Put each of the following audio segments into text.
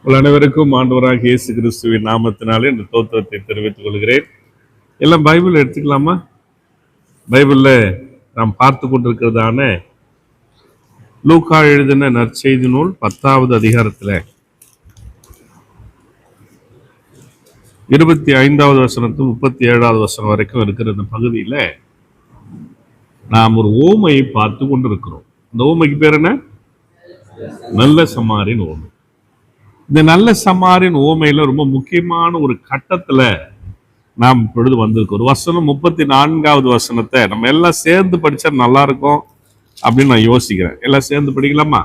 உங்கள் அனைவருக்கும் ஆண்டவராகிய இயேசு கிறிஸ்துவின் நாமத்தினாலே இந்த தோத்திரத்தை தெரிவித்துக் கொள்கிறேன். எல்லாம் பைபிள் எடுத்துக்கலாமா? பைபிள்ல நாம் பார்த்து கொண்டிருக்கிறதான லூக்கா எழுதின நற்செய்தி நூல் 10வது அதிகாரத்துல 25வது வசனத்து 37வது வசனம் வரைக்கும் இருக்கிற இந்த பகுதியில நாம் ஒரு ஓமையை பார்த்து கொண்டிருக்கிறோம். இந்த ஓமைக்கு பேர் என்ன? நல்ல சமாரின் ஓமை. இந்த நல்ல சமாரின் ஓமையில ரொம்ப முக்கியமான ஒரு கட்டத்துல நாம் இப்பொழுது வந்திருக்கோம். ஒரு வசனம் 34வது வசனத்தை நம்ம எல்லாம் சேர்ந்து படிச்சா நல்லா இருக்கும் அப்படின்னு நான் யோசிக்கிறேன். எல்லாம் சேர்ந்து படிக்கலாமா?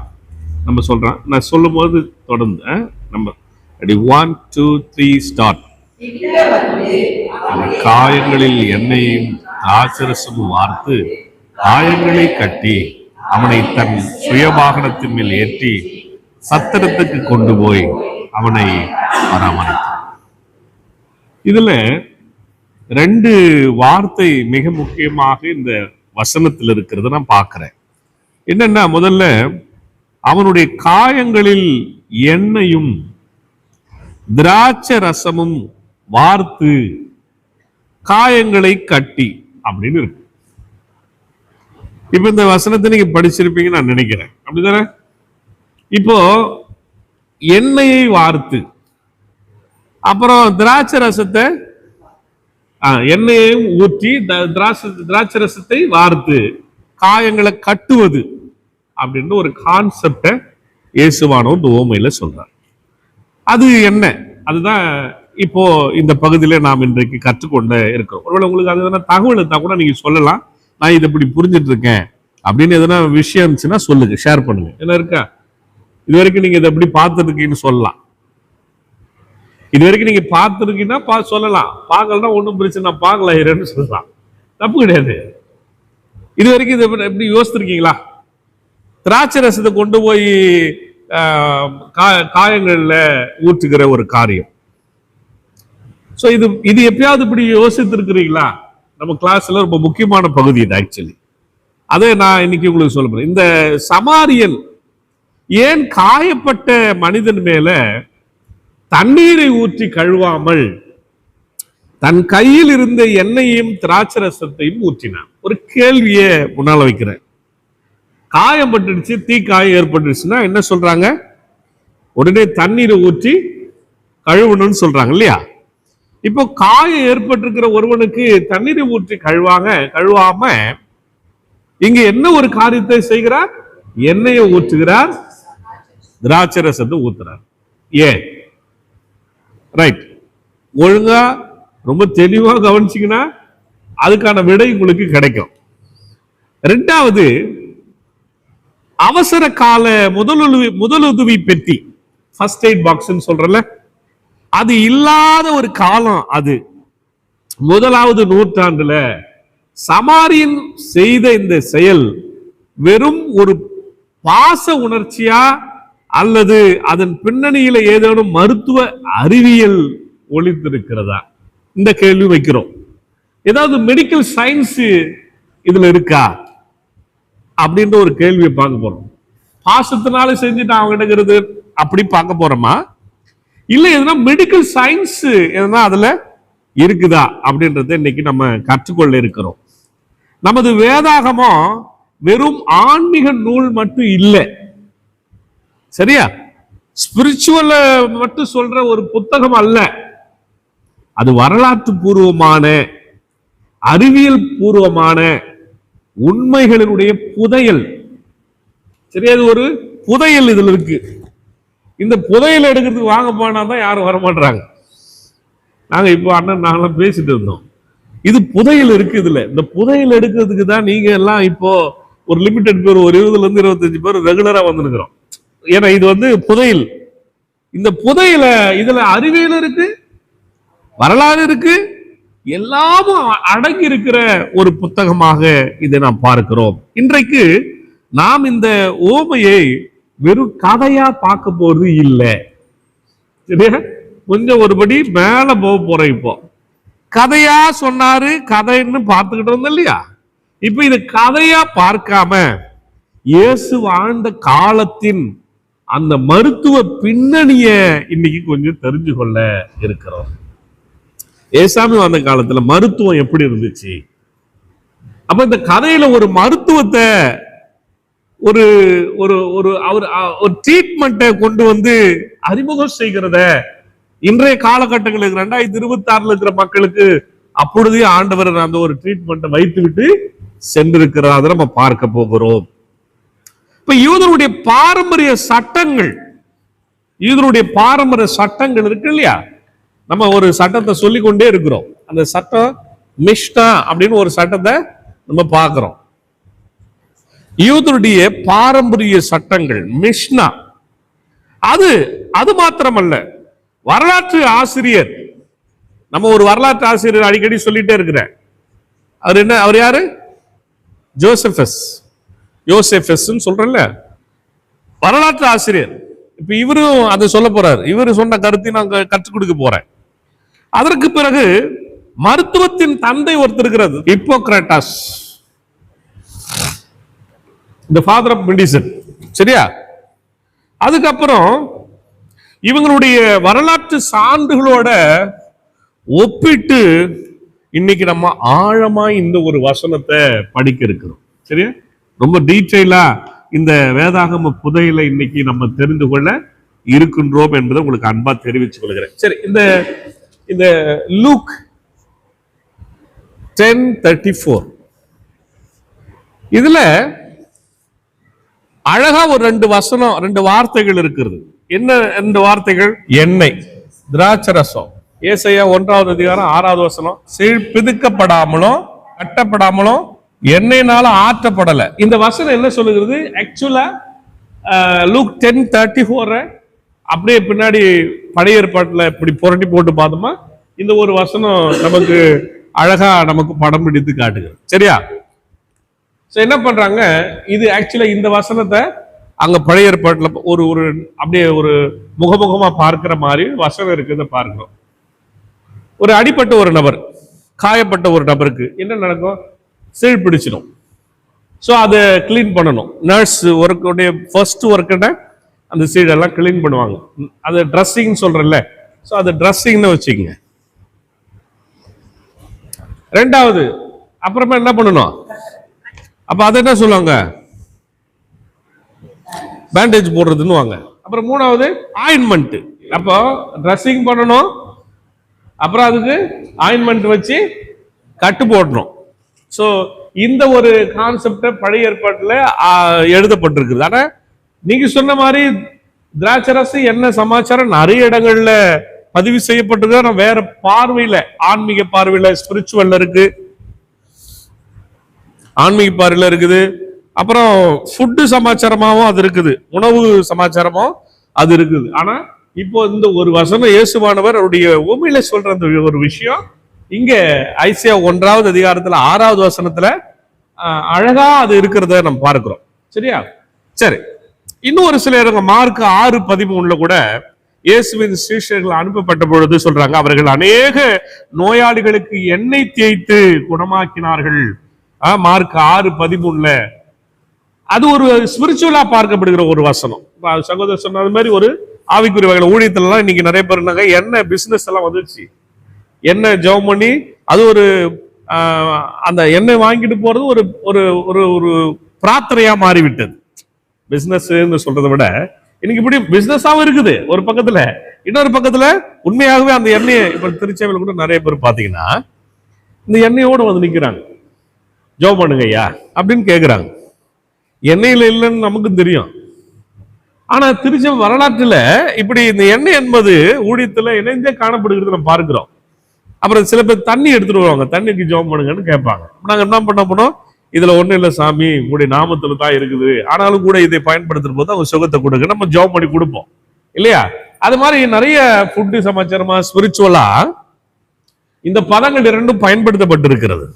நம்ம சொல்றேன், நான் சொல்லும் போது தொடர்ந்து நம்ம 1 2 3 ஸ்டார்ட். காயங்களில் எண்ணெயும் திராட்சரசமும் வார்த்து காயங்களை கட்டி அவனை தன் சுயவாகனத்தின் மேல் ஏற்றி சத்திரத்துக்கு கொண்டு போய் அவனை பராமரித்தார். இதுல 2 வார்த்தை மிக முக்கியமாக இந்த வசனத்தில் இருக்கிறத நான் பார்க்கிறேன். என்னன்னா, முதல்ல அவனுடைய காயங்களில் எண்ணெயும் திராட்சை ரசமும் வார்த்து காயங்களை கட்டி அப்படின்னு இருக்கு. இப்ப இந்த வசனத்தை நீங்க படிச்சிருப்பீங்கன்னு நான் நினைக்கிறேன், அப்படிதானே? இப்போ எண்ணெயை வார்த்து, அப்புறம் திராட்சை ரசத்தை எண்ணெயையும் ஊற்றி திராட்சை ரசத்தை வார்த்து காயங்களை கட்டுவது அப்படின்னு ஒரு கான்செப்டை இயேசுவானவர் இந்த ஓமையில சொல்றார். அது என்ன? அதுதான் இப்போ இந்த பகுதியில நாம் இன்றைக்கு கற்றுக்கொண்ட இருக்கிறோம். ஒருவேளை உங்களுக்கு அது எதனா தகவல் இருந்தா கூட நீங்க சொல்லலாம், நான் இதை இப்படி புரிஞ்சிட்டு இருக்கேன் அப்படின்னு எதனா விஷயம் இருந்துச்சுன்னா சொல்லுங்க, ஷேர் பண்ணுங்க. என்ன இருக்கா? இது வரைக்கும் நீங்க இதை எப்படி பார்த்துருக்கீங்கன்னு சொல்லலாம். இது வரைக்கும் நீங்க பார்த்துருக்கீங்கன்னா சொல்லலாம், பார்க்கலன்னா ஒன்றும் பிரச்சனை, பார்க்கல சொல்லலாம், தப்பு கிடையாது. இது வரைக்கும் இதை எப்படி யோசிச்சிருக்கீங்களா? திராட்சை ரசத்தை கொண்டு போய் காயங்கள்ல ஊற்றுகிற ஒரு காரியம். ஸோ இது எப்பயாவது இப்படி யோசித்து இருக்கிறீங்களா? நம்ம கிளாஸ்ல ரொம்ப முக்கியமான பகுதி இது ஆக்சுவலி. அதை நான் இன்னைக்கு உங்களுக்கு சொல்ல போறேன். இந்த சமாரியன் ஏன் காயப்பட்ட மனிதன் மேல தண்ணீரை ஊற்றி கழுவாமல் தன் கையில் இருந்த எண்ணெயையும் திராட்சை ரசத்தையும் ஊற்றினான்? ஒரு கேள்வியை முன்னால வைக்கிறேன். காயம் பட்டுடுச்சு, தீக்காயம் ஏற்பட்டுடுச்சுன்னா என்ன சொல்றாங்க? உடனே தண்ணீரை ஊற்றி கழுவணும்னு சொல்றாங்க இல்லையா? இப்போ காயம் ஏற்பட்டிருக்கிற ஒருவனுக்கு தண்ணீரை ஊற்றி கழுவாம இங்க என்ன ஒரு காரியத்தை செய்கிறார்? எண்ணெயை ஊற்றுகிறார், திராட்சை ரசத்தை ஊத்துறார். ஏன்? ரைட், ஒழுங்கா ரொம்ப தெளிவா கவனிச்சீங்கன்னா அதுக்கான விடை உங்களுக்கு கிடைக்கும். 2வது, அவசர கால முதலுதவி பெட்டி, ஃபர்ஸ்ட் எய்ட் பாக்ஸ் சொல்றல, அது இல்லாத ஒரு காலம் அது. 1வது நூற்றாண்டுல சமாரியன் செய்த இந்த செயல் வெறும் ஒரு பாச உணர்ச்சியா அல்லது அதன் பின்னணியில ஏதேனும் மருத்துவ அறிவியல் ஒளிந்திருக்கிறதா? இந்த கேள்வி வைக்கிறோம். ஏதாவது மெடிக்கல் சயின்ஸ் இதுல இருக்கா அப்படின்ற ஒரு கேள்வியை பார்க்க போறோம். பாசத்தினால செஞ்சுட்டு அவங்கிட்ட அப்படி பார்க்க போறோமா, இல்ல எதுனா மெடிக்கல் சயின்ஸ் எதுனா அதுல இருக்குதா அப்படின்றத இன்னைக்கு நம்ம கற்றுக்கொள்ள இருக்கிறோம். நமது வேதாகமம் வெறும் ஆன்மீக நூல் மட்டும் இல்லை, சரியா? ஸ்பிரிச்சுவல் மட்டும் சொல்ற ஒரு புத்தகம் அல்ல. அது வரலாற்று பூர்வமான, அறிவியல் பூர்வமான உண்மைகளினுடைய புதையல். சரியா? அது ஒரு புதையல் இதுல இருக்கு. இந்த புதையல் எடுக்கிறதுக்கு வாங்க போனாதான் யாரும் வரமாட்டாங்க. நாங்க இப்போ அண்ணன் நாங்களாம் பேசிட்டு இருந்தோம், இது புதையல் இருக்கு இதுல. இந்த புதையல் எடுக்கிறதுக்கு தான் நீங்க எல்லாம் இப்போ ஒரு லிமிடெட் பேர், ஒரு 20ல இருந்து 25 பேர் ரெகுலரா வந்துருக்கிறோம். ஏன்னா இது புதையல். இந்த புதையல இதுல அறிவியல் இருக்கு, வரலாறு இருக்கு, எல்லாமும் அடங்கி இருக்கிற ஒரு புத்தகமாக இதை நாம் பார்க்கிறோம். இன்றைக்கு நாம் இந்த ஓமையை வெறும் கதையா பார்க்க போறது இல்லை, சரியா? கொஞ்சம் ஒருபடி மேல போக போறோம். இப்போ கதையா சொன்னாரு, கதைன்னு பார்த்துக்கிட்டு இருந்தோம் இல்லையா? இப்ப இது கதையா பார்க்காம இயேசு வாழ்ந்த காலத்தின் அந்த மருத்துவ பின்னணிய இன்னைக்கு கொஞ்சம் தெரிஞ்சு கொள்ள இருக்கிறோம். ஏசாமி வந்த காலத்துல மருத்துவம் எப்படி இருந்துச்சு? அப்ப இந்த கதையில ஒரு மருத்துவத்தை ஒரு ஒரு ஒரு அவர் ஒரு ட்ரீட்மெண்ட்டை கொண்டு வந்து அறிமுகம் செய்கிறத இன்றைய காலகட்டங்களுக்கு 2026 இருக்கிற மக்களுக்கு அப்பொழுதே ஆண்டவர் அந்த ஒரு ட்ரீட்மெண்ட்டை வைத்து விட்டு சென்றிருக்கிறார். அதை நம்ம பார்க்க போகிறோம். இப்ப யூதருடைய பாரம்பரிய சட்டங்கள், யூதருடைய பாரம்பரிய சட்டங்கள் இருக்கு இல்லையா? நம்ம ஒரு சட்டத்தை சொல்லிக் கொண்டே இருக்கிறோம். அந்த சட்டம் மிஷ்னா அப்படின்னு ஒரு சட்டத்தை நம்ம பார்க்கிறோம். யூதருடைய பாரம்பரிய சட்டங்கள் மிஷ்னா. அது மாத்திரமல்ல, வரலாற்று ஆசிரியர், நம்ம ஒரு வரலாற்று ஆசிரியர் அடிக்கடி சொல்லிட்டே இருக்கிறேன். அவர் யாரு? யோசேஃபஸ் சொல்றேன்ல, வரலாற்று ஆசிரியர். இப்ப இவரும் அதை சொல்ல போறாரு. இவரு சொன்ன கருத்தை நான் கற்றுக் கொடுக்க போறேன். அதற்கு பிறகு மருத்துவத்தின் தந்தை ஒருத்தர் இருக்கிறது, ஹிப்போக்ரட்டாஸ், the father of medicine. சரியா? அதுக்கப்புறம் இவங்களுடைய வரலாற்று சான்றுகளோட ஒப்பிட்டு இன்னைக்கு நம்ம ஆழமா இந்த ஒரு வசனத்தை படிக்க இருக்கிறோம். சரியா? ரொம்ப டீட்டெயிலா இந்த வேதாகம புதையில இன்னைக்கு நம்ம தெரிந்து கொள்ள இருக்கின்றோம் என்பதை உங்களுக்கு அன்பா தெரிவித்துக் கொள்கிறேன். சரி, இந்த லூக் 10:34 இதுல அழகா ஒரு ரெண்டு வார்த்தைகள் இருக்கிறது. என்ன ரெண்டு வார்த்தைகள்? எண்ணெய், திராட்சரசம். ஏசாயா 1வது அதிகாரம் 6வது வசனம், பிதுக்கப்படாமலும் கட்டப்படாமலும் எண்ணெய்னால ஆற்றப்படல. இந்த வசனம் என்ன சொல்லுகிறது? ஆக்சுவலா லூக் 10:34 அப்படியே பின்னாடி பழைய ஏற்பாட்டுல இப்படி புரட்டி போட்டு பார்த்தோமா இந்த ஒரு வசனம் நமக்கு அழகா நமக்கு படம் பிடித்து காட்டுகிறது. சரியா? என்ன பண்றாங்க, இது ஆக்சுவலா இந்த வசனத்தை அங்க பழைய ஏற்பாட்டுல ஒரு அப்படியே ஒரு முகமுகமா பார்க்கிற மாதிரி வசனம் இருக்கிறத பார்க்கிறோம். ஒரு அடிப்பட்ட ஒரு நபர், காயப்பட்ட ஒரு நபருக்கு என்ன நடக்கும்? சீழ் பிடிச்சிடும். ஸோ அதை கிளீன் பண்ணணும். நர்ஸ் ஒர்க்குடைய ஃபர்ஸ்ட் ஒர்க்குன்னா அந்த சீடெல்லாம் கிளீன் பண்ணுவாங்க. அது ட்ரெஸ்ஸிங் சொல்றேன்ல, ஸோ அது ட்ரெஸ்ஸிங்னு வச்சுக்கோங்க. ரெண்டாவது அப்புறமா என்ன பண்ணணும்? அப்ப அதை என்ன சொல்லுவாங்க? பேண்டேஜ் போடுறதுன்னு வாங்க. அப்புறம் மூணாவது ஆயின்மெண்ட். அப்போ ட்ரெஸ்ஸிங் பண்ணணும், அப்புறம் அதுக்கு ஆயின்மெண்ட் வச்சு கட்டு போடணும். ஸோ இந்த ஒரு கான்செப்ட் பழைய ஏற்பாட்டில் எழுதப்பட்டிருக்குது. ஆனா நீங்க சொன்ன மாதிரி திராட்சரசு என்ன சமாச்சாரம் நிறைய இடங்கள்ல பதிவு செய்யப்பட்டிருக்கு. வேற பார்வையில, ஆன்மீக பார்வையில, ஸ்பிரிச்சுவல்ல இருக்கு, ஆன்மீக பார்வையில இருக்குது. அப்புறம் ஃபுட்டு சமாச்சாரமாவும் அது இருக்குது, உணவு சமாச்சாரமும் அது இருக்குது. ஆனா இப்போ இந்த ஒரு வசனம் இயேசுவானவர் அவருடைய உண்மையில சொல்ற அந்த ஒரு விஷயம் இங்க ஐசியா 1வது அதிகாரத்துல 6வது வசனத்துல அழகா அது இருக்கிறத நம்ம பார்க்கிறோம். சரியா? சரி, இன்னும் ஒரு சில இடங்கள் மார்க் 6:13 கூட இயேசுவின் சீஷர்கள் அனுப்பப்பட்ட பொழுது சொல்றாங்க, அவர்கள் அநேக நோயாளிகளுக்கு எண்ணெய் தேய்த்து குணமாக்கினார்கள். மார்க் 6:13 அது ஒரு ஸ்பிரிச்சுவலா பார்க்கப்படுகிற ஒரு வசனம். சகோதரர் சொன்னது மாதிரி ஒரு ஆவிக்குரிய வகையில் ஊழியத்துல எல்லாம் இன்னைக்கு நிறைய பேர் இருந்தாங்க, எண்ணெய் பிசினஸ் எல்லாம் வந்துச்சு. எண்ணெய் ஜெபம் பண்ணி அது ஒரு அந்த எண்ணெய் வாங்கிட்டு போறது ஒரு ஒரு ஒரு ஒரு பிரார்த்தனையா மாறிவிட்டது. பிசினஸ் சொல்றதை விட இன்னைக்கு இப்படி பிசினஸாவும் இருக்குது ஒரு பக்கத்துல, இன்னொரு பக்கத்துல உண்மையாகவே அந்த எண்ணெயை இப்ப திருச்செவையில் கூட நிறைய பேர் பாத்தீங்கன்னா இந்த எண்ணெயோடு வந்து நிக்கிறாங்க, ஜெபம் பண்ணுங்க ஐயா அப்படின்னு கேட்கிறாங்க. எண்ணெயில இல்லைன்னு நமக்கும் தெரியும். ஆனா திருச்செவை வரலாற்றுல இப்படி இந்த எண்ணெய் என்பது ஊழியத்துல இணைந்தே காணப்படுகிறது நம்ம பார்க்கிறோம். அப்புறம் சில பேர் தண்ணி எடுத்துட்டு வருவாங்க, தண்ணிக்கு ஜெபம் பண்ணுங்கன்னு கேட்பாங்க. நாங்க என்ன பண்ண போனோம், இதுல ஒண்ணும் இல்லை சாமி, உங்களுடைய நாமத்துல தான் இருக்குது, ஆனாலும் கூட இதை பயன்படுத்துற போது அவங்க சுகத்தை கொடுக்க நம்ம ஜெபம் பண்ணி கொடுப்போம் இல்லையா? அது மாதிரி நிறைய ஃபுட்டு சமாச்சாரமா ஸ்பிரிச்சுவலா இந்த பதங்கள் இரண்டும் பயன்படுத்தப்பட்டிருக்கிறது.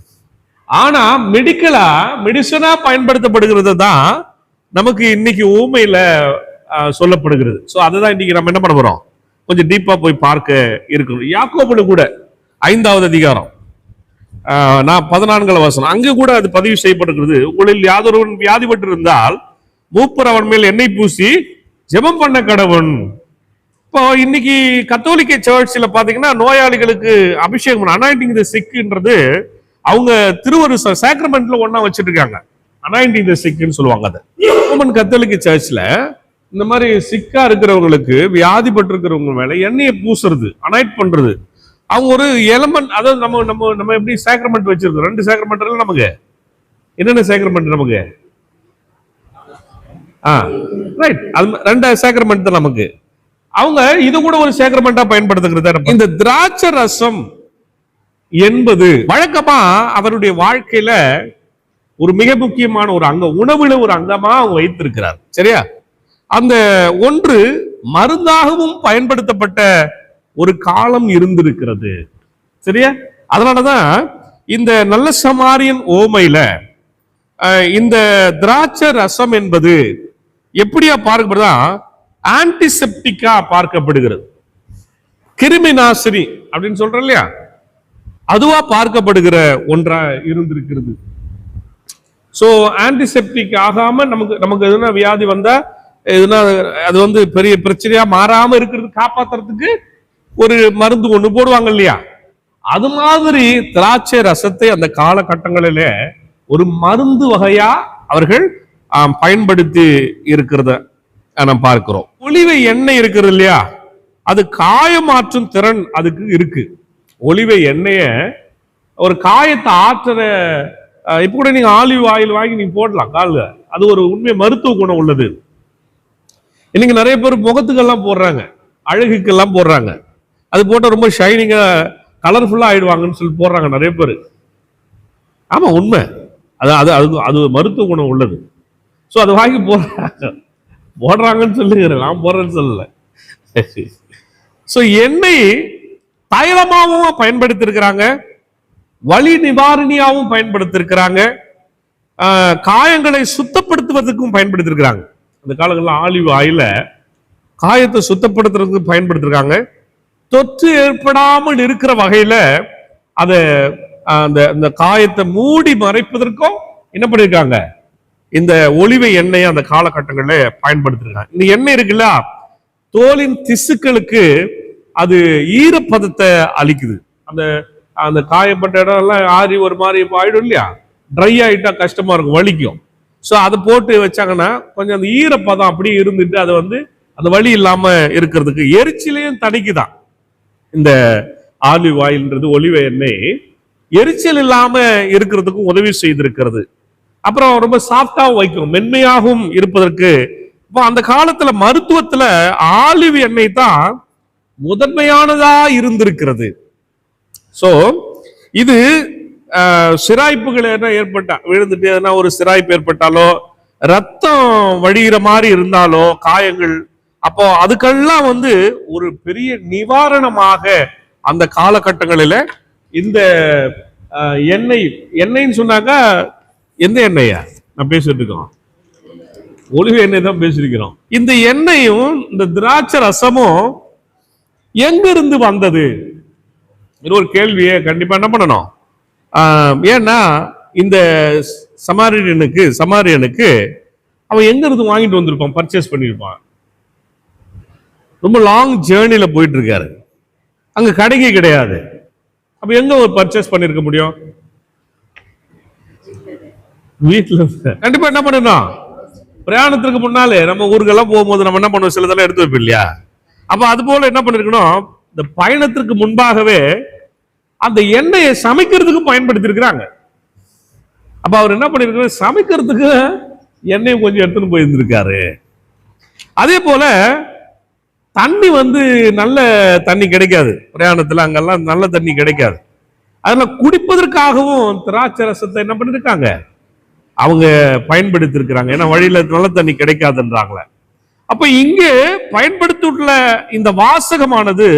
ஆனா மெடிக்கலா மெடிசனா பயன்படுத்தப்படுகிறது தான் நமக்கு இன்னைக்கு ஊமையில சொல்லப்படுகிறது. ஸோ அதுதான் இன்னைக்கு நம்ம என்ன பண்ண போறோம், கொஞ்சம் டீப்பா போய் பார்க்க இருக்கணும். யாக்கோபுல கூட 5வது அதிகாரம் 14வது வசனம் அங்கு கூட அது பதிவு செய்யப்பட்டிருக்கிறது. உங்களில் யாதொருவன் வியாதிப்பட்டு இருந்தால் மூப்பர் அவன் மேல் எண்ணெய் பூசி ஜெபம் பண்ண கடவன். இப்போ இன்னைக்கு கத்தோலிக்க சர்ச்சில் பாத்தீங்கன்னா நோயாளிகளுக்கு அபிஷேகம் அனாயிண்டிங் தி சிக்ன்றது அவங்க திருவரு சாக்ரமெண்ட்ல ஒண்ணா வச்சிட்டு இருக்காங்க. அனாயிண்டிங் தி சிக்னு சொல்லுவாங்க. அதை ரோமன் கத்தோலிக்க சர்ச்ல இந்த மாதிரி சிக்கா இருக்கிறவங்களுக்கு, வியாதிப்பட்டு இருக்கிறவங்க மேல எண்ணெயை பூசுறது, அனாயிட் பண்றது. அவங்க ஒரு எலமெண்ட், அதாவது நம்ம நம்ம நம்ம எப்படி சாக்ரமெண்ட் வச்சிருக்கோம், 2 சாக்ரமெண்ட் நமக்கு. என்னென்ன சாக்ரமெண்ட் நமக்கு? ரைட், அது 2 சாக்ரமெண்ட் தான் நமக்கு. அவங்க இது கூட ஒரு சாக்ரமெண்டா பயன்படுத்துகிறது. இந்த திராட்சை ரசம் என்பது வழக்கமா அவருடைய வாழ்க்கையில ஒரு மிக முக்கியமான ஒரு அங்கம், உணவுல ஒரு அங்கமா அவங்க வைத்திருக்கிறார். சரியா? அந்த ஒன்று மருந்தாகவும் பயன்படுத்தப்பட்ட ஒரு காலம் இருந்திருக்கிறது. சரியா? அதனாலதான் இந்த நல்ல சமாரியன் ஓமையில இந்த திராட்சை ரசம் என்பது எப்படியா பார்க்கப்படுதா? ஆன்டிசெப்டிக்கா பார்க்கப்படுகிறது. கிருமி நாசினி அப்படின்னு சொல்றோம் இல்லையா, அதுவா பார்க்கப்படுகிற ஒன்றா இருந்திருக்கிறது. சோ ஆன்டிசெப்டிக் ஆகாம நமக்கு எதுனா வியாதி வந்தா எதுனா அது வந்து பெரிய பிரச்சனையா மாறாம இருக்கிறது காப்பாத்துறதுக்கு ஒரு மருந்து ஒண்ணு போடுவாங்க இல்லையா, அது மாதிரி திராட்சை ரசத்தை அந்த காலகட்டங்களில ஒரு மருந்து வகையா அவர்கள் பயன்படுத்தி இருக்கிறத நம்ம பார்க்கிறோம். ஒலிவை எண்ணெய் இருக்கிறது இல்லையா, அது காயமாற்றும் திறன் அதுக்கு இருக்கு. ஒலிவை எண்ணெய ஒரு காயத்தை ஆற்றுற, இப்ப கூட நீங்க ஆலிவ் ஆயில் வாங்கி நீங்க போடலாம் கால்ல, அது ஒரு உண்மை மருத்துவ குணம் உள்ளது. இன்னைக்கு நிறைய பேர் முகத்துக்கெல்லாம் போடுறாங்க, அழகுக்கெல்லாம் போடுறாங்க, அது போட்ட ரொம்ப ஷைனிங்கா கலர்ஃபுல்லா ஆயிடுவாங்கன்னு சொல்லி போடுறாங்க நிறைய பேர். ஆமா, உண்மை. அது அது அது மருத்துவ குணம் உள்ளது. ஸோ அதை வாங்கி போடுறாங்கன்னு சொல்லுங்க, நான் போடுறேன்னு சொல்லல. ஸோ எண்ணெய் தைலமாகவும் பயன்படுத்தி இருக்கிறாங்க, வலி நிவாரணியாகவும் பயன்படுத்தி இருக்கிறாங்க, காயங்களை சுத்தப்படுத்துவதற்கும் பயன்படுத்தி இருக்கிறாங்க. அந்த காலங்களில் ஆலிவ் ஆயில காயத்தை சுத்தப்படுத்துறதுக்கு பயன்படுத்திருக்காங்க. தொற்று ஏற்படாமல் இருக்கிற வகையில அதை அந்த காயத்தை மூடி மறைப்பதற்கும் என்ன பண்ணிருக்காங்க, இந்த ஒலிவை எண்ணெயை அந்த காலகட்டங்களில் பயன்படுத்திருக்காங்க. இந்த எண்ணெய் இருக்குல்ல, தோலின் திசுக்களுக்கு அது ஈரப்பதத்தை அளிக்குது. அந்த அந்த காயப்பட்ட இடம் எல்லாம் ஆறி ஒரு மாதிரி ஆயிடும் இல்லையா, ட்ரை ஆயிட்டா கஷ்டமா இருக்கும், வலிக்கும். ஸோ அதை போட்டு வச்சாங்கன்னா கொஞ்சம் அந்த ஈரப்பதம் அப்படியே இருந்துட்டு அதை வந்து அந்த வலி இல்லாம இருக்கிறதுக்கு, எரிச்சலையும் தணிக்குதான் இந்த ஆலிவ் ஆயில்ன்றது, ஒலிவ எண்ணெய் எரிச்சல் இல்லாம இருக்கிறதுக்கும் உதவி செய்திருக்கிறது. அப்புறம் ரொம்ப சாஃப்டாகவும் வைக்கும், மென்மையாகவும் இருப்பதற்கு. இப்போ அந்த காலத்துல மருத்துவத்துல ஆலிவ் எண்ணெய் தான் முதன்மையானதா இருந்திருக்கிறது. சோ இது சிராய்ப்புகள் என்ன ஏற்பட்டா, விழுந்துட்டு எதனா ஒரு சிராய்ப்பு ஏற்பட்டாலோ, ரத்தம் வழிகிற மாதிரி இருந்தாலோ, காயங்கள், அப்போ அதுக்கெல்லாம் வந்து ஒரு பெரிய நிவாரணமாக அந்த காலகட்டங்களில இந்த எண்ணெய்ன்னு சொன்னாக்கா எந்த எண்ணெயா நான் பேசிட்டு இருக்கோம், ஒலிவ எண்ணெய் தான் பேசிருக்கிறோம். இந்த எண்ணெயும் இந்த திராட்சை ரசமும் எங்க இருந்து வந்தது? இது ஒரு கேள்வியை கண்டிப்பா என்ன பண்ணணும். ஏன்னா இந்த சமாரியனுக்கு அவன் எங்க இருந்து வாங்கிட்டு வந்திருப்பான், பர்ச்சேஸ் பண்ணிருப்பான். ரொம்ப லாங் ஜேர்னில போயிட்டு இருக்காரு, அங்க கடைக்கு கிடையாது. அப்ப எங்க ஒரு பர்ச்சேஸ் பண்ணிருக்க முடியும்? வீட்டுல. கண்டிப்பா என்ன பண்ணணும், பிரயாணத்துக்கு முன்னாலே நம்ம ஊருக்கெல்லாம் போகும்போது நம்ம என்ன பண்ணுவோம், சிலதெல்லாம் எடுத்து வைப்போம் இல்லையா. அப்ப அது போல என்ன பண்ணிருக்கணும், இந்த பயணத்திற்கு முன்பாகவே அந்த எண்ணெயை சமைக்கிறதுக்கு பயன்படுத்தி இருக்கிறாங்க. அப்ப அவர் என்ன பண்ணிருக்காரு, சமைக்கிறதுக்கு எண்ணெயை கொஞ்சம் எடுத்துன்னு போயிருந்திருக்காரு. அதே போல தண்ணி வந்து நல்ல தண்ணி கிடைக்காது பிரயாணத்துல, அங்கெல்லாம் நல்ல தண்ணி கிடைக்காது. அதனால குடிப்பதற்காகவும் திராட்சை ரசத்தை என்ன பண்ணிருக்காங்க, அவங்க பயன்படுத்தி இருக்கிறாங்க. ஏன்னா வழியில நல்ல தண்ணி கிடைக்காதுன்றாங்களே. அப்ப இங்கே பயன்படுத்தியுள்ள இந்த வாசகமானது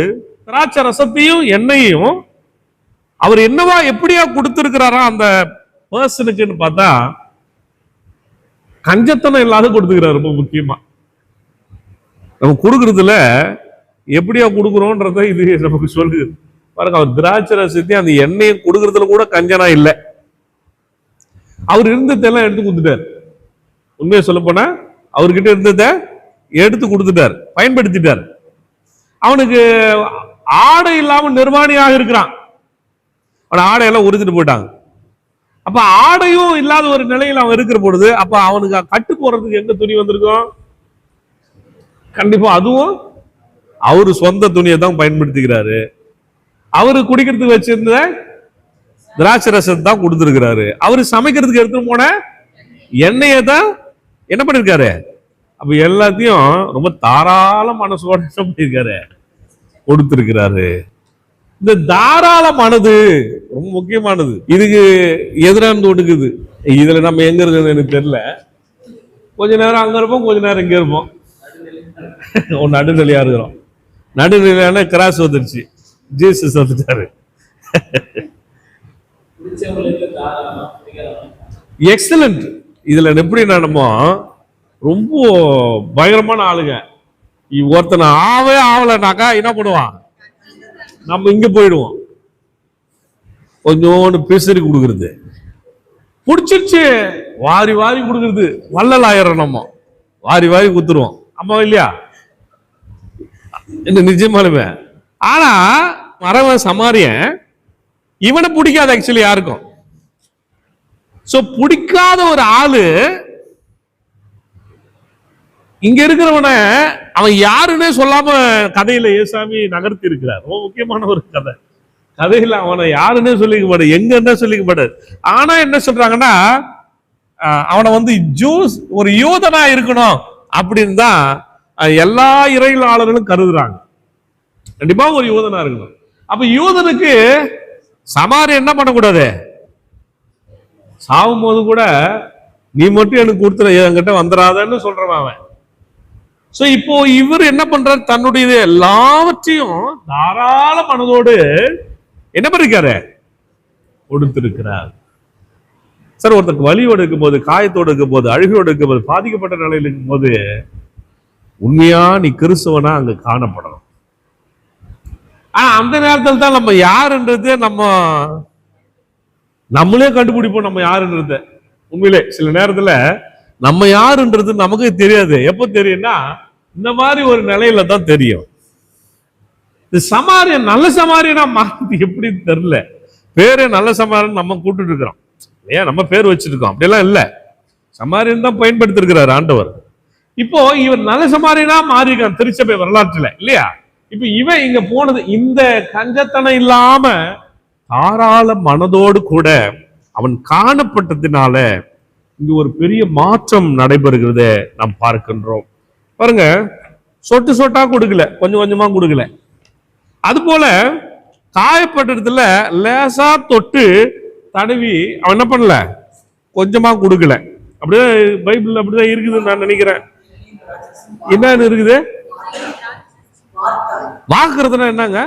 திராட்சை ரசத்தையும் எண்ணெயையும் அவர் என்னவா எப்படியா கொடுத்திருக்கிறாரா அந்த பர்சனுக்குன்னு பார்த்தா, கஞ்சத்தனம் இல்லாத கொடுத்துக்கிறார். ரொம்ப முக்கியமா நம்ம கொடுக்கறதுல எப்படியா கொடுக்குறோன்றத இது நமக்கு சொல்லுது பாருங்க. அவர் திராட்சை ரசத்தையும் அந்த எண்ணெயை கொடுக்கறதுல கூட கஞ்சனா இல்லை. அவர் இருந்ததெல்லாம் எடுத்து கொடுத்துட்டார். உண்மையை சொல்ல போனா அவர்கிட்ட இருந்ததை எடுத்து கொடுத்துட்டார், பயன்படுத்திட்டார். அவனுக்கு ஆடை இல்லாம நிர்வாணியாக இருக்கிறான். அவன் ஆடையெல்லாம் உறுதிட்டு போயிட்டாங்க. அப்ப ஆடையும் இல்லாத ஒரு நிலையில் அவன் இருக்கிற பொழுது அப்ப அவனுக்கு கட்டு போறதுக்கு எங்க துணி வந்திருக்கும்? கண்டிப்பா அதுவும் அவரு சொந்த துணியை தான் பயன்படுத்திக்கிறாரு. அவரு குடிக்கிறதுக்கு வச்சிருந்த திராட்சை ரசத்தை தான் கொடுத்திருக்கிறாரு. அவரு சமைக்கிறதுக்கு எடுத்துட்டு போன எண்ணெயை தான் என்ன பண்ணிருக்காரு? அப்ப எல்லாத்தையும் ரொம்ப தாராள மனசோட பண்ணிருக்காரு, கொடுத்திருக்கிறாரு. இந்த தாராள மனது ரொம்ப முக்கியமானது. இதுக்கு எதிரானது ஒடுக்குது. இதுல நம்ம எங்க இருக்குன்னு எனக்கு தெரியல. கொஞ்ச நேரம் அங்க இருப்போம், கொஞ்ச நேரம் இங்க இருப்போம். நடுநிலையா இருக்கிறோம். நடுநிலையான கிராஸ் வந்துருச்சு, ஜீசஸ் வந்துட்டாரு. எக்ஸலண்ட். இதுல எப்படி நடமோ ரொம்ப பயங்கரமான ஆளுங்க. ஒருத்தனை ஆவே ஆவலனாக்கா என்ன பண்ணுவான்? நம்ம இங்க போயிடுவோம். கொஞ்சோண்டு பிசறி கொடுக்கறது, பிடிச்சிருச்சு வாரி வாரி கொடுக்கறது, வள்ளல் ஆயிரம். நம்ம வாரி வாரி குத்துருவோம். அம்மா இல்லையா? என்ன நிஜமாலுமே. ஆனா மரவன் சமாரியன் இவனை பிடிக்காது ஆக்சுவலி யாருக்கும். சோ பிடிக்காத ஒரு ஆளு இங்க இருக்கிறவன அவன் யாருன்னே சொல்லாம கதையில ஏசாமி நகர்த்தி இருக்கிறார். ரொம்ப முக்கியமான ஒரு கதை. கதையில அவனை யாருன்னே சொல்லிக்கப்படாது, எங்க என்ன சொல்லிக்கப்படாது. ஆனா என்ன சொல்றாங்கன்னா அவனை வந்து ஜூஸ் ஒரு யூதனா இருக்கணும் அப்படின்னு தான் எல்லா இறையாளர்களும் கருதுறாங்க. கண்டிப்பா ஒரு யூதனா இருக்கணும். அப்ப யூதனுக்கு சமாரி என்ன பண்ணக்கூடாது? சாவும் போது கூட நீ மட்டும் எனக்கு கொடுத்துற, என்கிட்ட வந்துடாதன்னு சொல்றவன் அவன். சோ இப்போ இவர் என்ன பண்றாரு? தன்னுடைய எல்லாவற்றையும் தாராள மனதோடு என்ன பண்ணிருக்காரு? கொடுத்திருக்கிறார். சார், ஒருத்தருக்கு வலியோடு இருக்கும் போது, காயத்தோடு இருக்கும் போது, அழுகையோடு இருக்கும் போது, பாதிக்கப்பட்ட நிலையில் இருக்கும் போது உண்மையா நீ கிறிஸ்துவனா அங்க காணப்படணும். ஆனா அந்த நேரத்தில் தான் நம்ம யாருன்றது நம்மளே கண்டுபிடிப்போம். நம்ம யாருன்றது உண்மையிலே சில நேரத்துல நம்ம யாருன்றது நமக்கு தெரியாது. எப்ப தெரியும்னா இந்த மாதிரி ஒரு நிலையில தான் தெரியும். இந்த சமாரியன் நல்ல சமாரியனா மாத்தி எப்படி தெரியல. பேரே நல்ல சமாரியன் நம்ம கூப்பிட்டு இருக்கிறோம். ஏன் நம்ம பேர் வச்சிருக்கோம்? அப்படியெல்லாம் இல்ல, சமாரியன் தான் பயன்படுத்தி இருக்கிறார் ஆண்டவர். இப்போ இவர் நல்ல சமாரியனா மாறி இருக்கான் திருச்சபை வரலாற்றுல இல்லையா? இப்ப இவன் இங்க போனது இந்த கஞ்சத்தனம் இல்லாம தாராள மனதோடு கூட அவன் காணப்பட்டதினால இங்க ஒரு பெரிய மாற்றம் நடைபெறுகிறத நாம் பார்க்கின்றோம். பாருங்க, சொட்டு சொட்டா கொடுக்கல, கொஞ்சம் கொஞ்சமா கொடுக்கல. அது போல காயப்பட்டதுல லேசா தொட்டு தடவி அவன் என்ன பண்ணல, கொஞ்சமா கொடுக்கல. அப்படியே பைபிள் அப்படிதான் இருக்குதுன்னு நான் நினைக்கிறேன். என்னன்னு இருக்குது? வாக்குறதுனா என்னங்க?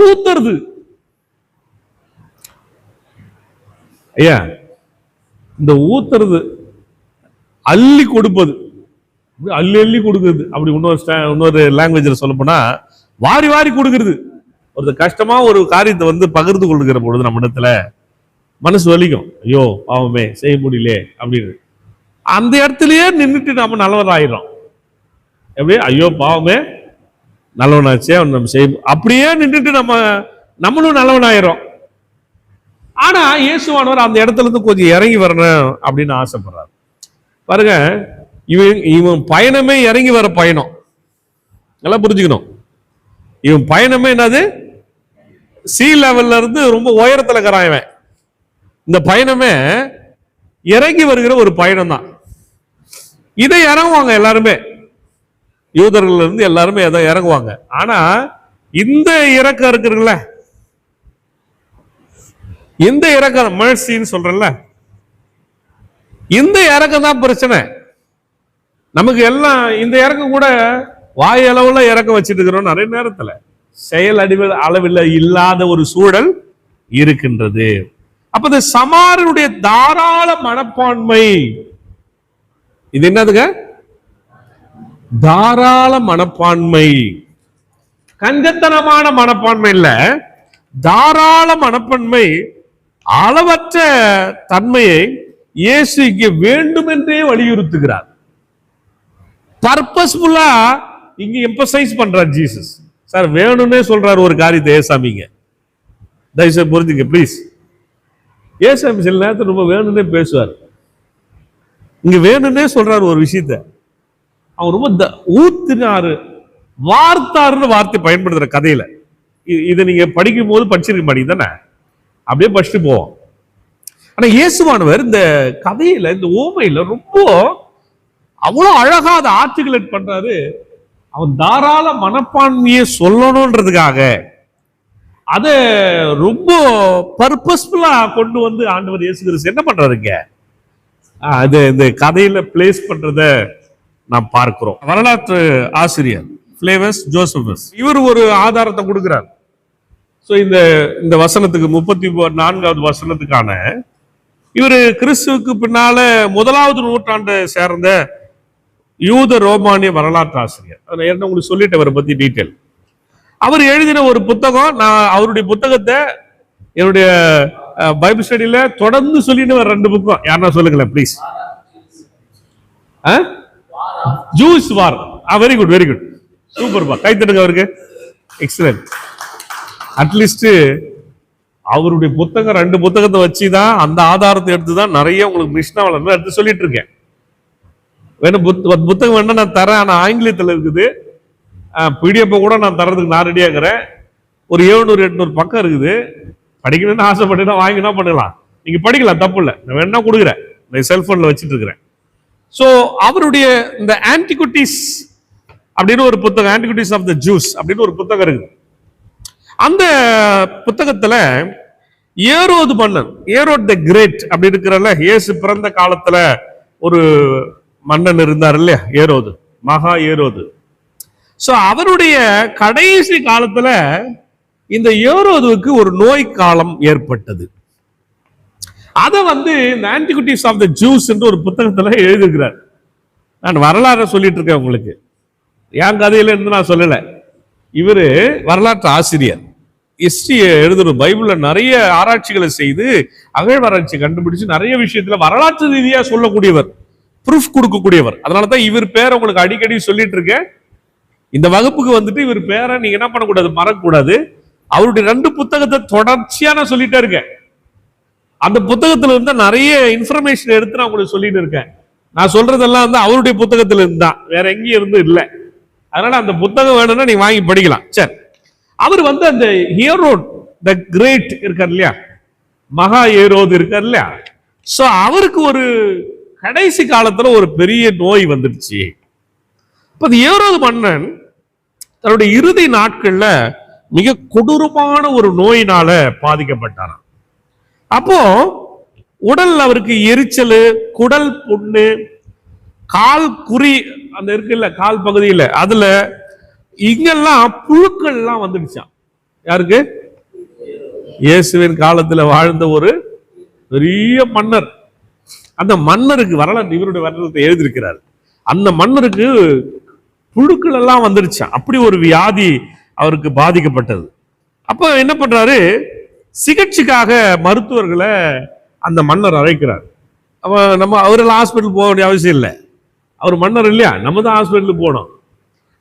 ஊத்துறது. ஐயா, இந்த ஊத்துறது அள்ளி கொடுப்பது, அள்ளி அள்ளி கொடுக்குறது. அப்படி இன்னொரு லாங்குவேஜ்ல சொல்ல போனா வாரி வாரி கொடுக்கறது. ஒரு கஷ்டமா ஒரு காரியத்தை வந்து பகிர்ந்து கொள்ளுகிற பொழுது நம்ம இடத்துல மனசு வலிக்கும். ஐயோ பாவமே, செய்ய முடியல அப்படின்னு. அந்த இடத்துலயே நின்றுட்டு நம்ம நல்லவர் ஆயிடும். எப்படி? ஐயோ பாவமே, நல்லவனாச்சே, அவன் நம்ம செய்ய, அப்படியே நின்றுட்டு நம்மளும் நல்லவன் ஆயிரும். ஆனா இயேசுவானவர் அந்த இடத்துல இருந்து கொஞ்சம் இறங்கி வரணும் அப்படின்னு ஆசைப்படுறாரு. பாருங்க, இவன் பயணமே இறங்கி வர பயணம். நல்லா புரிஞ்சுக்கணும். இவன் பயணமே என்னது? சி லெவல்ல இருந்து ரொம்ப உயரத்துல இருக்கிறான் இவன். இந்த பயணமே இறங்கி வருகிற ஒரு பயணம் தான். இதை இறங்குவாங்க எல்லாருமே, யூதர்கள் இருந்து எல்லாருமே எதை இறங்குவாங்க. ஆனா இந்த இறக்கம் இருக்குல்ல, இந்த இறக்கம் மர்சின்னு சொல்றல, இந்த இறக்கம் தான் பிரச்சனை நமக்கு எல்லாம். இந்த இறக்கம் கூட வாய் அளவுல இறக்கம் வச்சுட்டு இருக்கிறோம். நிறைய நேரத்துல செயல் அளவில் இல்லாத ஒரு சூழல் இருக்கின்றது. அப்ப இந்த சமாரியனுடைய தாராள மனப்பான்மை, இது என்னதுங்க? தாராள மனப்பான்மை. கஞ்சத்தனமான மனப்பான்மை இல்ல, தாராள மனப்பான்மை. அளவற்ற தன்மையை இயேசு இங்கே வேண்டும் என்றே வலியுறுத்துகிறார். பர்பஸ்ஃபுல்லா இங்க எம்பசைஸ் பண்றார் ஜீசஸ். சார் வேணும்னே சொல்றாரு ஒரு காரியத்தை ஏசாமிங்க, தயவுசெய்து புரிஞ்சுங்க ப்ளீஸ். ஏசாமி சில நேரத்தில் ரொம்ப வேணும்னே பேசுவார். இங்க வேணும்னே சொல்றாரு ஒரு விஷயத்த, அவர் ரொம்ப ஊத்தினாரு, வார்த்தாருன்னு வார்த்தை பயன்படுத்துற கதையில. இதை நீங்க படிக்கும் போது படிச்சிருக்க மாட்டீங்க தானே, அப்படியே படிச்சுட்டு போவோம். ஆனா இயேசுவானவர் இந்த கதையில, இந்த ஓமையில ரொம்ப அவ்வளவு அழகா அதை ஆர்டிகுலேட் பண்றாரு. அவன் தாராள மனப்பான்மையை சொல்லணும்ன்றதுக்காக அத ரொம்ப பர்பஸ்ஃபுல்லா கொண்டு வந்து ஆண்டவர் இயேசு கிறிஸ்து என்ன பண்றாருங்க, அது இந்த கதையில பிளேஸ் பண்றத நாம் பார்க்கிறோம். வரலாற்று ஆசிரியர் பிளேவஸ் ஜோசபஸ் இவர் ஒரு ஆதாரத்தை கொடுக்கிறார். ஸோ இந்த வசனத்துக்கு 34வது வசனத்துக்கான இவர் கிறிஸ்துவுக்கு பின்னால 1வது நூற்றாண்டை சேர்ந்த யூத ரோமானிய வரலாற்று ஆசிரியர். அதை என்ன உங்களுக்கு சொல்லிட்டு அவரை பத்தி டீட்டெயில். அவர் எழுதின ஒரு புத்தகம், நான் அவருடைய புத்தகத்தை என்னுடைய பைபிள் ஸ்டடியில தொடர்ந்து சொல்லிட்டு வர 2 புக்கம் யாருன்னா சொல்லுங்களேன் ப்ளீஸ். ஜூஸ் வார். வெரி குட் வெரி குட், சூப்பர்பா, கைத்தட்டுங்க அவருக்கு. எக்ஸலன்ட். அட்லீஸ்ட் அவருடைய புத்தகம் 2 புத்தகத்தை வச்சுதான், அந்த ஆதாரத்தை எடுத்துதான் நிறைய உங்களுக்கு மிஷனா வளர்ந்து எடுத்து சொல்லிட்டு இருக்கேன். வேணும் புத்தகம் வேணா நான் தரேன், ஆனா ஆங்கிலத்தில் இருக்குது. பிடிஎஃப் கூட நான் தரதுக்கு நான் ரெடியா இருக்கிறேன். ஒரு 700-800 பக்கம் இருக்குது. படிக்கணும்னு ஆசைப்பட்டு வாங்கினா பண்ணலாம், நீங்க படிக்கலாம், தப்பு இல்லை. நான் வேணா கொடுக்குறேன், நான் செல்போன்ல வச்சுட்டு இருக்கிறேன். ஸோ அவருடைய இந்த ஆன்டிகுட்டிஸ் அப்படின்னு ஒரு புத்தகம், ஆன்டிகுட்டிஸ் ஆஃப் த ஜூஸ் அப்படின்னு ஒரு புத்தகம் இருக்குது. அந்த புத்தகத்துல ஏரோது மன்னன், ஏரோட் த கிரேட் அப்படி இருக்கிறல்ல, இயேசு பிறந்த காலத்துல ஒரு மன்னன் இருந்தார் இல்லையா, ஏரோது, மகா ஏரோது. சோ அவருடைய கடைசி காலத்துல இந்த ஏரோதுவுக்கு ஒரு நோய் காலம் ஏற்பட்டது. அதை இந்த ஆன்டிகுட்டிஸ் ஆஃப் த ஜூஸ் என்று ஒரு புத்தகத்துல எழுதியிருக்கிறார். நான் வரலாறு சொல்லிட்டு இருக்கேன் உங்களுக்கு, என் கதையில இருந்து நான் சொல்லல. இவரு வரலாற்று ஆசிரியர், ஹிஸ்டரி எழுதுற, பைபிள்ல நிறைய ஆராய்ச்சிகளை செய்து அகழ்வாராய்ச்சி கண்டுபிடிச்சு நிறைய விஷயத்துல வரலாற்று ரீதியா சொல்லக்கூடியவர், ப்ரூஃப் கொடுக்கக்கூடியவர். அதனாலதான் இவர் பேரை உங்களுக்கு அடிக்கடி சொல்லிட்டு இருக்கேன். இந்த வகுப்புக்கு இவர் பேரை நீங்க என்ன பண்ணக்கூடாது, மறக்கக்கூடாது. அவருடைய 2 புத்தகத்தை தொடர்ச்சியா நான் சொல்லிட்டே இருக்கேன். அந்த புத்தகத்துல இருந்து நிறைய இன்ஃபர்மேஷன் எடுத்து நான் உங்களுக்கு சொல்லிட்டு இருக்கேன். நான் சொல்றதெல்லாம் அவருடைய புத்தகத்துல இருந்து தான், வேற எங்கேயும் இருந்து இல்லை. அதனால அந்த புத்தகம் வேணும்னா நீங்க வாங்கி படிக்கலாம். சரி, அவர் அந்த ஏரோட் த கிரேட் இருக்கார் இல்லையா, மகா ஏரோது இருக்கார் இல்லையா, சோ அவருக்கு ஒரு கடைசி காலத்துல ஒரு பெரிய நோய் வந்துடுச்சு. இப்ப ஏரோது மன்னன் தன்னுடைய இறுதி நாட்கள்ல மிக கொடூரமான ஒரு நோயினால பாதிக்கப்பட்டாராம். அப்போ உடல் அவருக்கு எரிச்சல், குடல் புண்ணு, கால் குறி அந்த இருக்குல்ல கால் பகுதியில், அதுல இங்கெல்லாம் புழுக்கள் எல்லாம் வந்துடுச்சான். யாருக்கு? இயேசுவின் காலத்துல வாழ்ந்த ஒரு பெரிய மன்னர். அந்த மன்னருக்கு வரலாற்று, இவருடைய வரலாற்றை எழுதியிருக்கிறார். அந்த மன்னருக்கு புழுக்கள் எல்லாம் வந்துடுச்சான். அப்படி ஒரு வியாதி அவருக்கு பாதிக்கப்பட்டது. அப்ப என்ன பண்றாரு, சிகிச்சைக்காக மருத்துவர்களை அந்த மன்னர் அழைக்கிறார். அவரெல்லாம் ஹாஸ்பிட்டல் போக வேண்டிய அவசியம் இல்லை, அவர் மன்னர் இல்லையா, நம்ம தான் ஹாஸ்பிட்டலுக்கு போனோம்.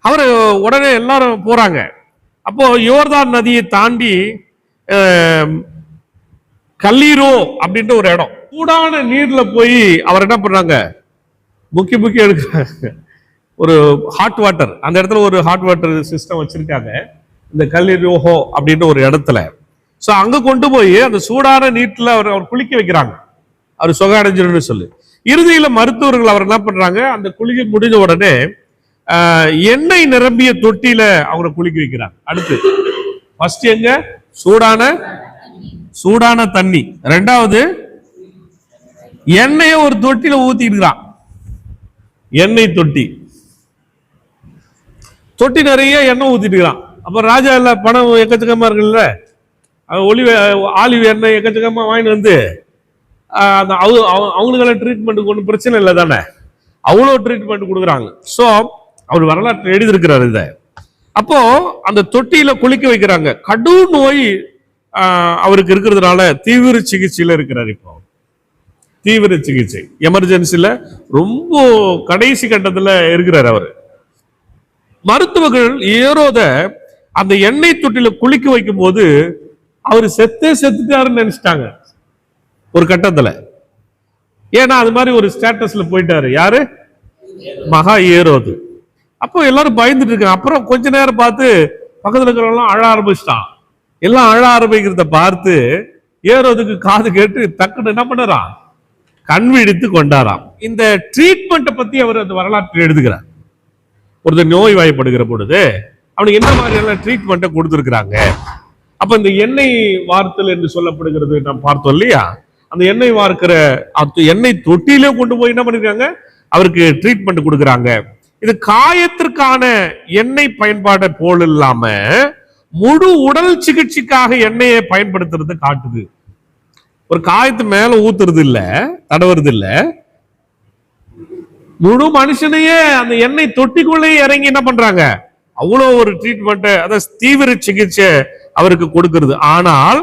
அவர் உடனே எல்லாரும் போறாங்க. அப்போ யோர்தான் நதியை தாண்டி கல்லீரோ அப்படின்ற ஒரு இடம், சூடான நீர்ல போய் அவர் என்ன பண்றாங்க, முக்கி எடுக்கிறாங்க. ஒரு ஹாட் வாட்டர், அந்த இடத்துல ஒரு ஹாட் வாட்டர் சிஸ்டம் வச்சிருக்காங்க இந்த கல்லீரோஹோ அப்படின்ற ஒரு இடத்துல. ஸோ அங்க கொண்டு போய் அந்த சூடான நீட்டில் அவர் குளிக்க வைக்கிறாங்க, அவர் சுக அடைஞ்சிருன்னு சொல்லி. இறுதியில மருத்துவர்கள் அவர் என்ன பண்றாங்க, அந்த குளிக்க முடிஞ்ச உடனே எண்ணெய் நிரம்பிய தொட்டியில அவரை குளிக்க வைக்கிறாங்க. அடுத்து ஃபர்ஸ்ட் எங்க, சூடான தண்ணி, 2வது எண்ணெய ஒரு தொட்டியில ஊத்திக்கிறான். எண்ணெய் தொட்டி நிறைய எண்ணெய் ஊத்திட்டு இருக்கிறான். அப்ப ராஜா இல்ல, பணம் எக்கச்சக்கமா இருக்குல்ல, ஆலிவ் எண்ணெய் எக்கச்சக்கமா வாங்கிட்டு வந்து அவங்களுக்கெல்லாம் ட்ரீட்மெண்ட் ஒன்றும் பிரச்சனை இல்லை தானே, அவ்வளோ ட்ரீட்மெண்ட் கொடுக்குறாங்க. ஸோ அவர் வரலாற்று எழுதியிருக்கிறார் இதை. அப்போ அந்த தொட்டியில குளிக்க வைக்கிறாங்க. கடும் நோய் அவருக்கு இருக்கிறதுனால தீவிர சிகிச்சையில இருக்கிறார். இப்போ தீவிர சிகிச்சை, எமர்ஜென்சில ரொம்ப கடைசி கட்டத்துல இருக்கிறார் அவர். மருத்துவர்கள் ஏரோத அந்த எண்ணெய் தொட்டில குளிக்க வைக்கும் போது அவர் செத்துட்டாருன்னு நினைச்சிட்டாங்க ஒரு கட்டத்துல. ஏன்னா அது மாதிரி ஒரு ஸ்டேட்டஸ்ல போயிட்டாரு யாரு, மகா ஏரோது. அப்போ எல்லாரும் பயந்துட்டு இருக்காங்க. அப்புறம் கொஞ்ச நேரம் பார்த்து பக்கத்துல இருக்கிறவங்க அழ ஆரம்பிச்சிட்டான். எல்லாம் அழ ஆரம்பிக்கிறத பார்த்து ஏரோதுக்கு காது கேட்டு டக்குன்னு என்ன பண்ணறான், கண் விழித்து கொண்டாராம். இந்த ட்ரீட்மெண்ட்டை பத்தி அவர் அந்த வரலாற்று எழுதுகிறார். ஒருத்தர் நோய் வாய்ப்படுகிற பொழுது அவனுக்கு என்ன மாதிரியான ட்ரீட்மெண்ட்டை கொடுத்துருக்குறாங்க. அப்ப இந்த எண்ணெய் வார்த்தல் என்று சொல்லப்படுகிறது நாம் பார்த்தோம் இல்லையா, அந்த எண்ணெய் வார்க்கிற எண்ணெய் தொட்டியிலே கொண்டு போய் என்ன பண்ணிருக்காங்க, அவருக்கு ட்ரீட்மெண்ட் கொடுக்குறாங்க. இது காயத்திற்கான எண்ணெய் பயன்பாடு போல் இல்லாம முழு உடல் சிகிச்சைக்காக எண்ணெயை பயன்படுத்துறது காட்டுது. ஒரு காயத்து மேல ஊத்துறது இல்ல, தடவுறது இல்ல, முழு மனுஷனையே அந்த எண்ணெய் தொட்டிக்குள்ளே இறங்கி என்ன பண்றாங்க, அவ்வளவு ஒரு ட்ரீட்மெண்ட், அதாவது தீவிர சிகிச்சை அவருக்கு கொடுக்கிறது. ஆனால்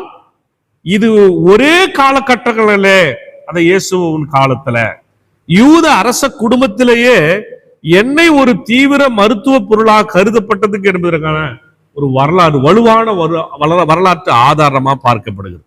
இது ஒரே காலகட்டங்களிலே, அந்த இயேசுவின் காலத்துல யூத அரச குடும்பத்திலேயே எண்ணெய் ஒரு தீவிர மருத்துவ பொருளாக கருதப்பட்டதுக்கு என்பதற்கான ஒரு வரலாறு, வலுவான வரலாற்று ஆதாரமா பார்க்கப்படுகிறது.